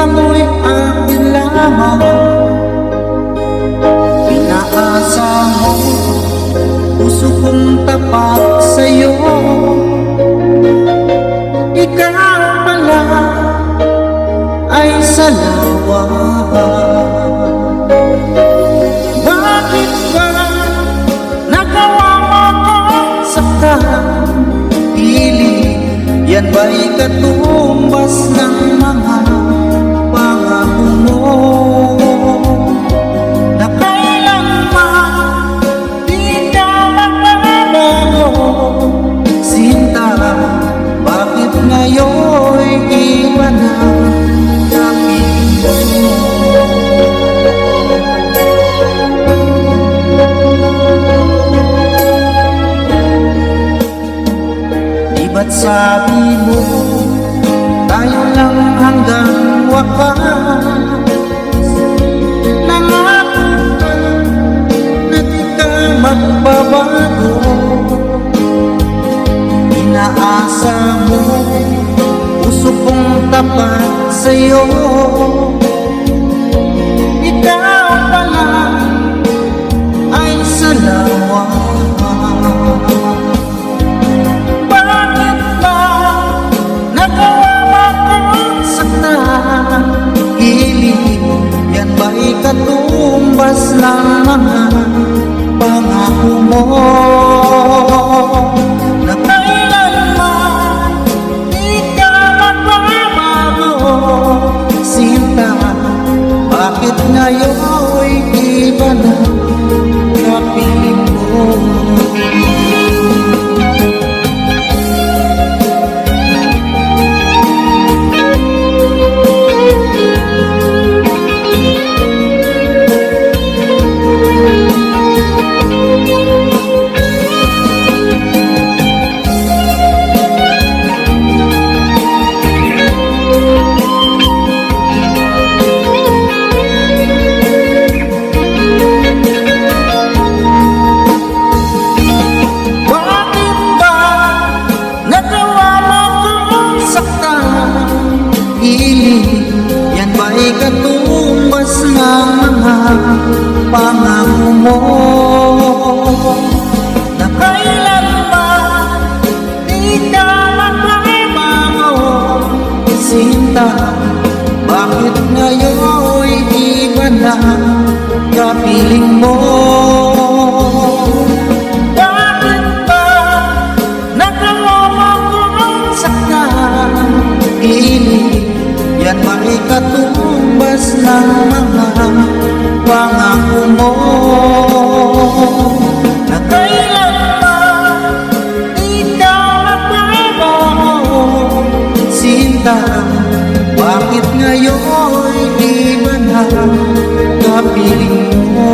mo'y akin lamang. Pinaasa mo, puso kong tapat sa'yo. Ikaw pala ay salawa. Bakit ba nagawa mo kong saktan? Piling, yan ba'y katumbas ng mga pangako mo? Na kailanman di ka magbabago. Sinta, bakit ngayon'y iba na dating mo? Di ba't sabi mo tayo lang hanggang wakas? Nangako ka na di ka magbabago. Inaasa mo, puso kong tapat sa'yo. Ikaw pala ay salawa. Bakit ba nagawa mo kong saktan? Hiling, yan ba'y katumbas ng mga pangako mo? Na kailanman di ka magbabago. Sinta, bakit ngayon'y iba na kapiling mo? Yan ba'y katumbas ng mga pangako mo? Na kailanman di ka magbabago. Sinta, bakit ngayon'y iba na kapiling mo? Bakit ba nagawa mo kong saktan? Yan ba'y katumbas ng mga pangako mo? Na kailanman di ka magbabago. Sinta, bakit ngayon'y iba na kapiling mo?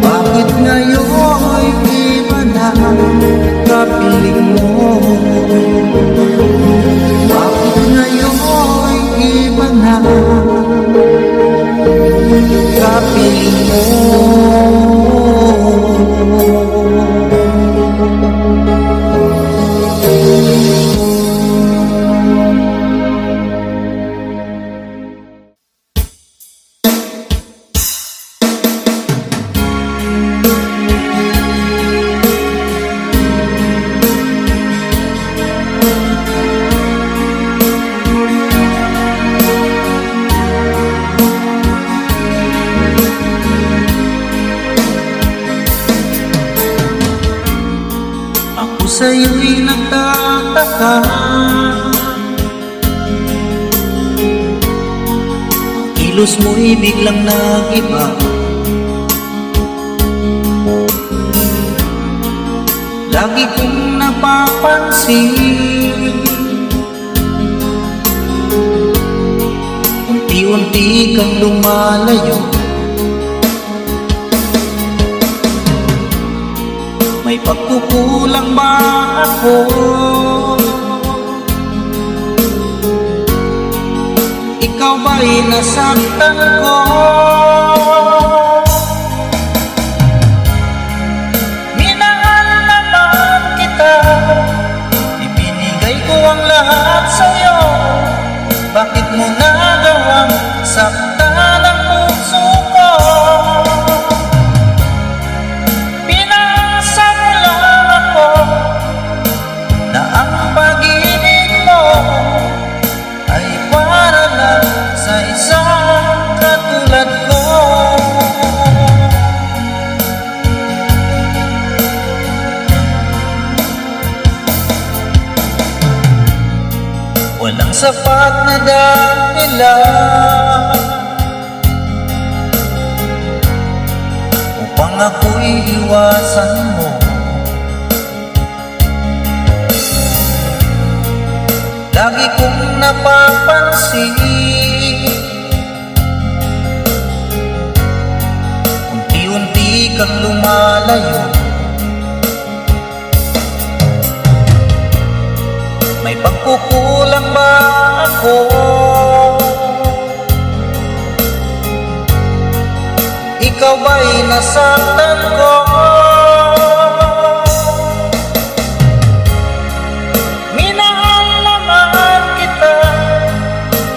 Bakit ngayon'y iba na kapiling mo? Bakit ngayon'y iba na kapiling mo? Sa'yo'y nagtataka, kilos mo'y biglang nag-iba. Lagi kong napapansin, unti-unti kang lumalayo. May pagkukulang ba ako? Ikaw ba'y nasaktan ko? Minahal naman kita, ibinigay ko ang lahat sa'yo. Bakit saktan ang puso ko. Pinasa mo lang ako na ang pag-ibig mo ay para lang sa isang katulad ko. Walang sapat na dahilan upang ako'y iwasan mo. Lagi kong napapansin unti-unti kang lumalayo. May pagkukulang ba ako? Ikaw ba'y nasaktan ko? Minahal naman kita,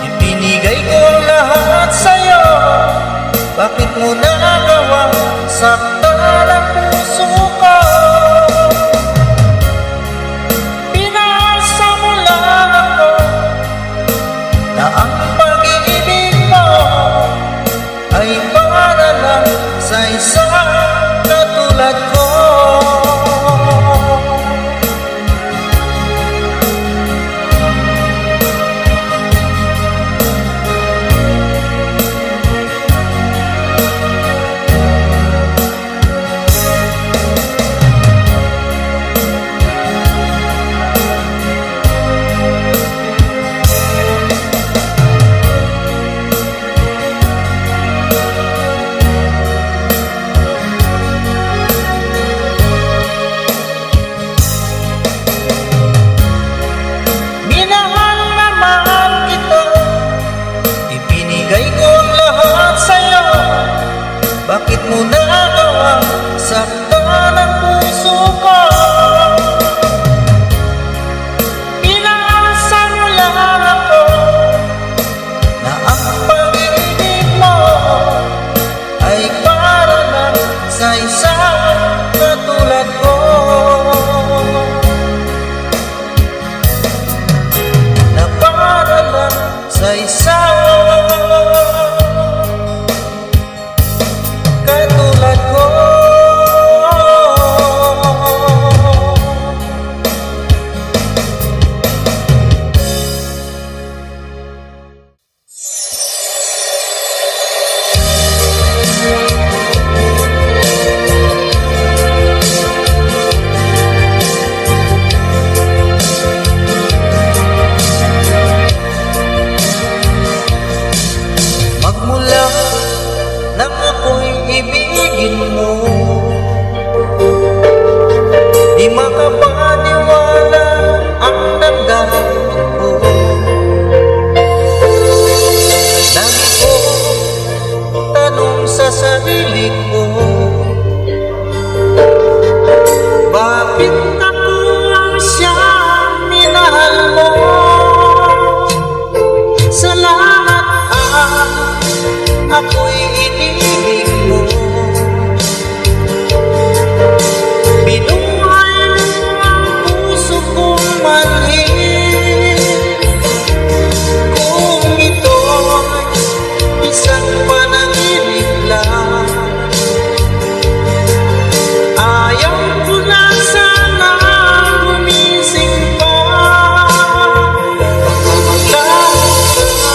ibinigay ko lahat sa'yo. Bakit mo nagawa saktan ang puso ko? Ang pag-ibig mo ay para lang sa isang katulad ko. Bakit mo nagawa saktan ang puso ko? Pinasa mo lang ako na ang pag-ibig mo ay para lang sa isang katulad ko. Na para lang sa isang katulad ko. Magmula nang ako'y ibigin mo, di makapaniwala ang damdamin ko. Lagi ko tanong sa sarili ko, bakit ako ang siyang minahal mo? Salamat ako'y inibig mo. Binuhay mo ang puso kong manhid. Kung ito'y isang panaginip lang, ayaw ko na sana gumising pa. Baka maglaho ka.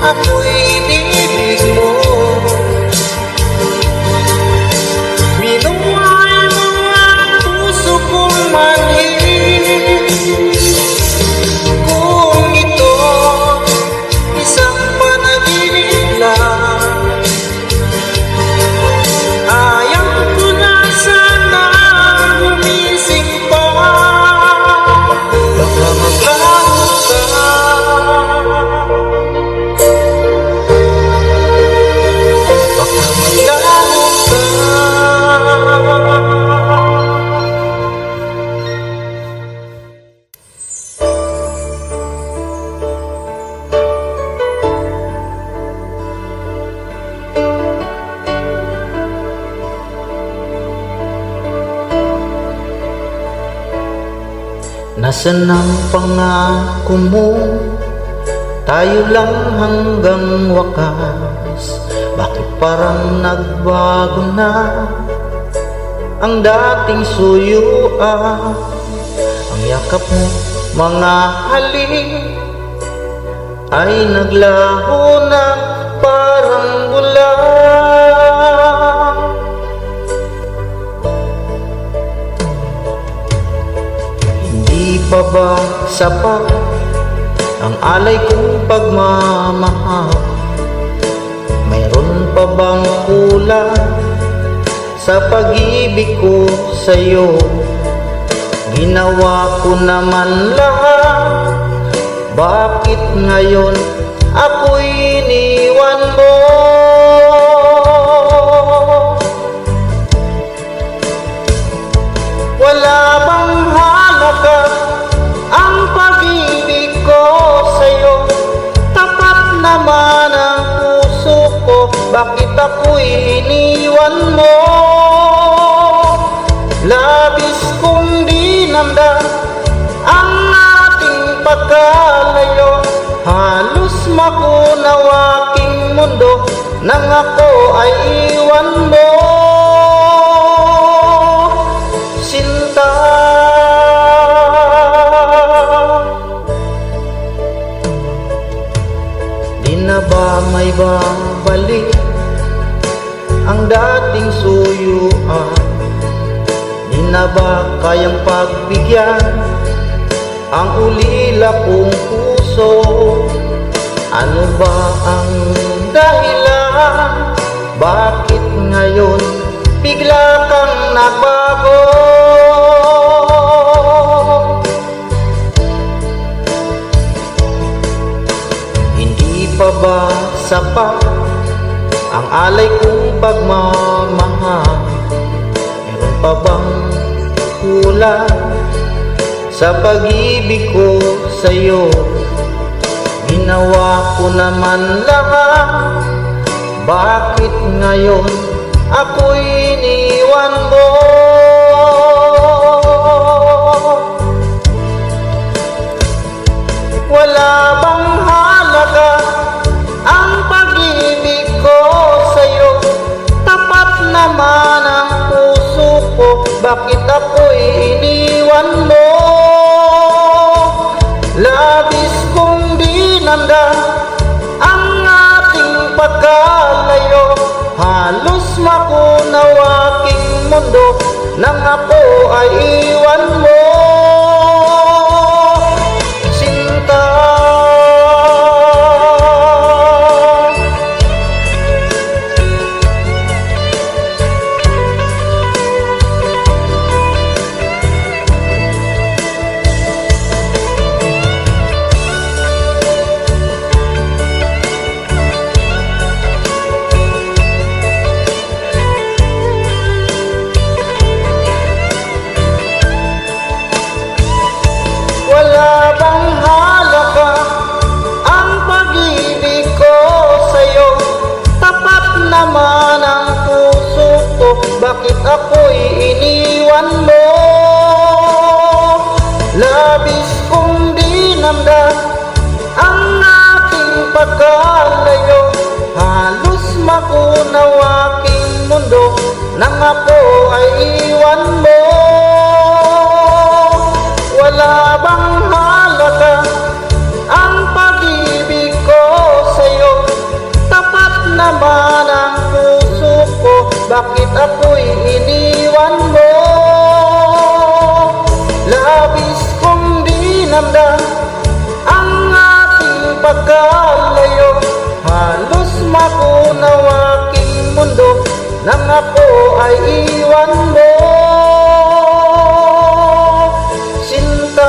ako'y inibig mo. Binuhay mo ang puso kong manhid. Kung ito isang panaginip lang, ayaw ko na sana gumising pa. Baka magkaroon ka, baka magkaroon ka. Nasaan ang pangako mo? Tayo lang hanggang wakas. Bakit parang nagbago na ang dating suyuan? Ang yakap mo, mga halik ay naglaho na parang bulan. Hindi pa ba sapat ang alay kong pagmamahal? Mayroon pa bang kulang sa pag-ibig ko sa'yo? Ginawa ko naman lahat, bakit ngayon ako'y iniwan mo? Wala bang halaga ang pag-ibig ko sa'yo? Tapat naman ang puso ko, bakit ako'y iniwan mo? Labis kong dinamdam ang ating pagkalayo. Halos makunaw aking mundo nang ako ay iwan mo. Sinta, di na ba may babalik ang dating suyuan? Di na ba kayang pagbigyan ang ulila kong puso? Ano ba ang dahilan? Bakit ngayon bigla kang nagbago? Hindi pa ba sapat ang alay kong pagmamahal? Meron pa bang kulang sa pag-ibig ko sa'yo? Ginawa ko naman lahat, bakit ngayon ako'y iniwan mo? Wala bang halaga ang pag-ibig ko sa'yo? Tapat naman ang puso ko, bakit ako'y iniwan mo? Labis kong dinamdam ang ating pagkalayo. Halos makunaw aking mundo nang ako ay iwan mo. Sinta, bakit ako'y iniwan mo? Labis kong dinamdam ang ating pagkalayo. Halos makunaw aking mundo nang ako ay iwan mo. Wala bang halaga ang pag-ibig ko sa'yo? pagkalayo, halos makunaw aking mundo nang ako ay iwan mo, sinta.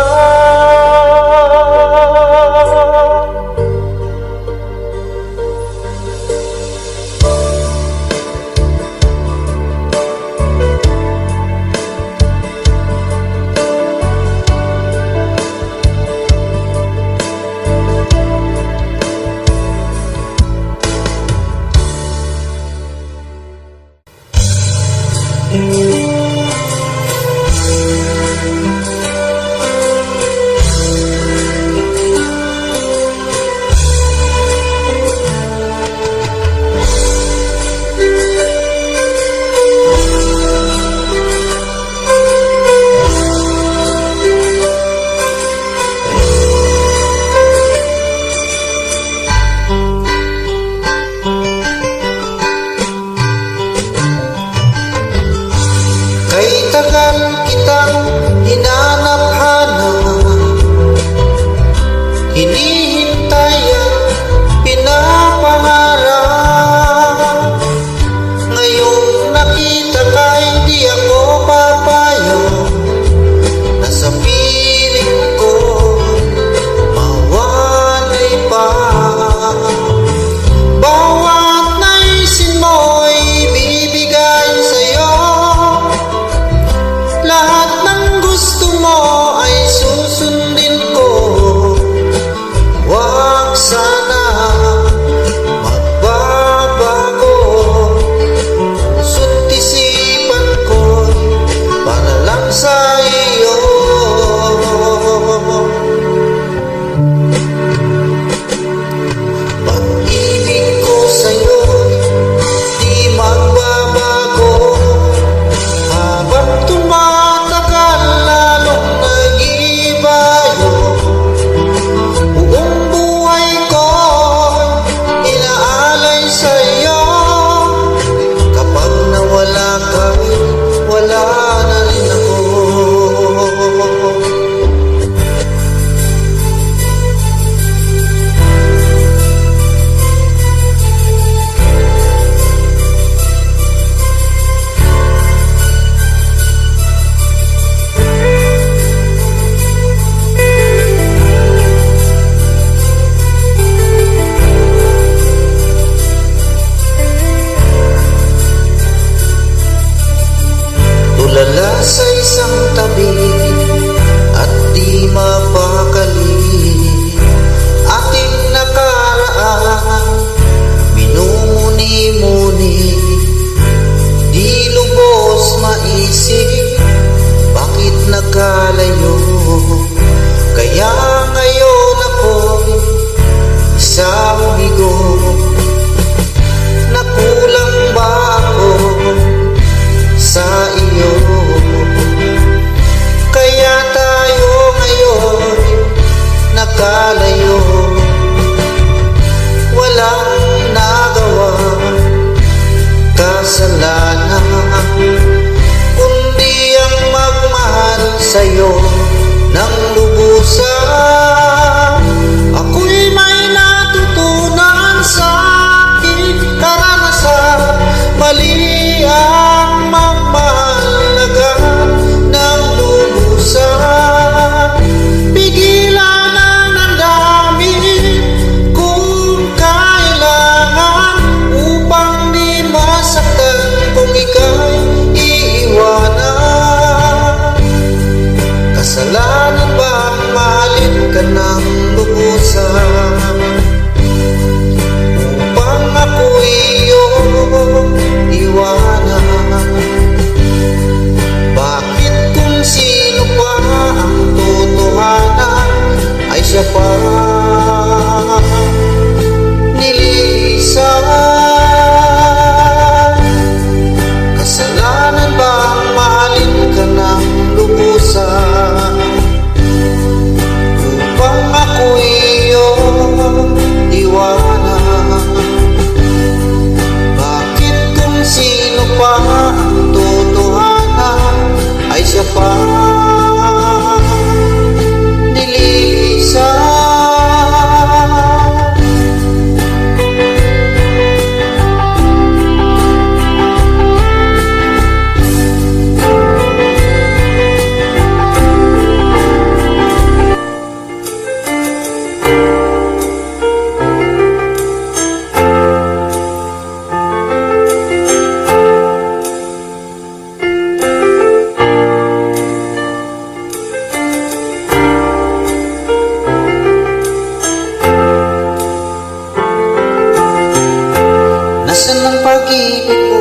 Nasaan ang pag-ibig mo?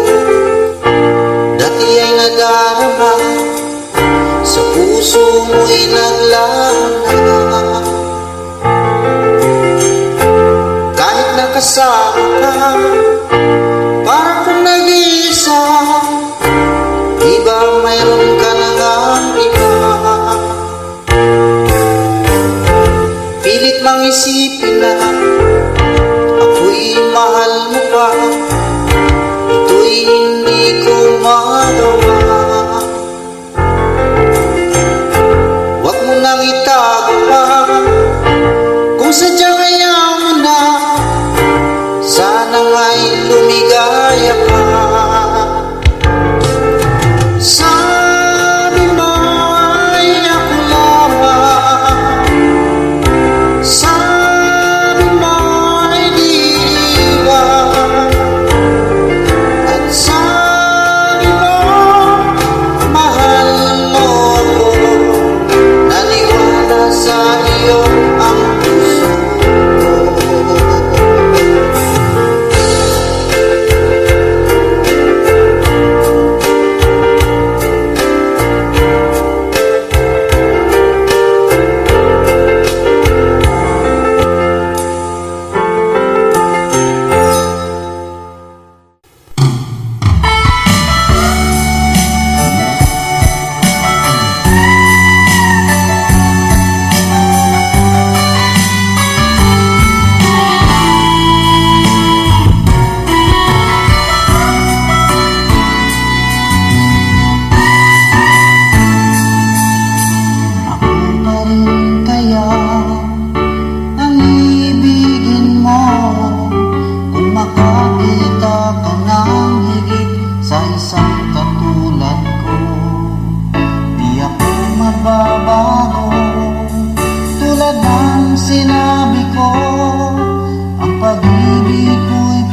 Dati ay nadarama, sa puso mo'y naglana. Kahit nakasama ka, parang kung nag-iisa, di ba mayroon ka na ngang iba? Pilit mang isipin na ako'y mahal mo pa, ito'y hindi ko magawa. Huwag mo nang itago pa, kung sadyang ayaw mo na, sana nga'y lumigaya ka. Sabi mo ay ako lamang, sabi mo ay di iwan, at sabi mo mahal mo ako. Naniwala sa iyo ang puso ko. Sa isang katulad ko, di ako mababago. Tulad ng sinabi ko, ang pag-ibig ko'y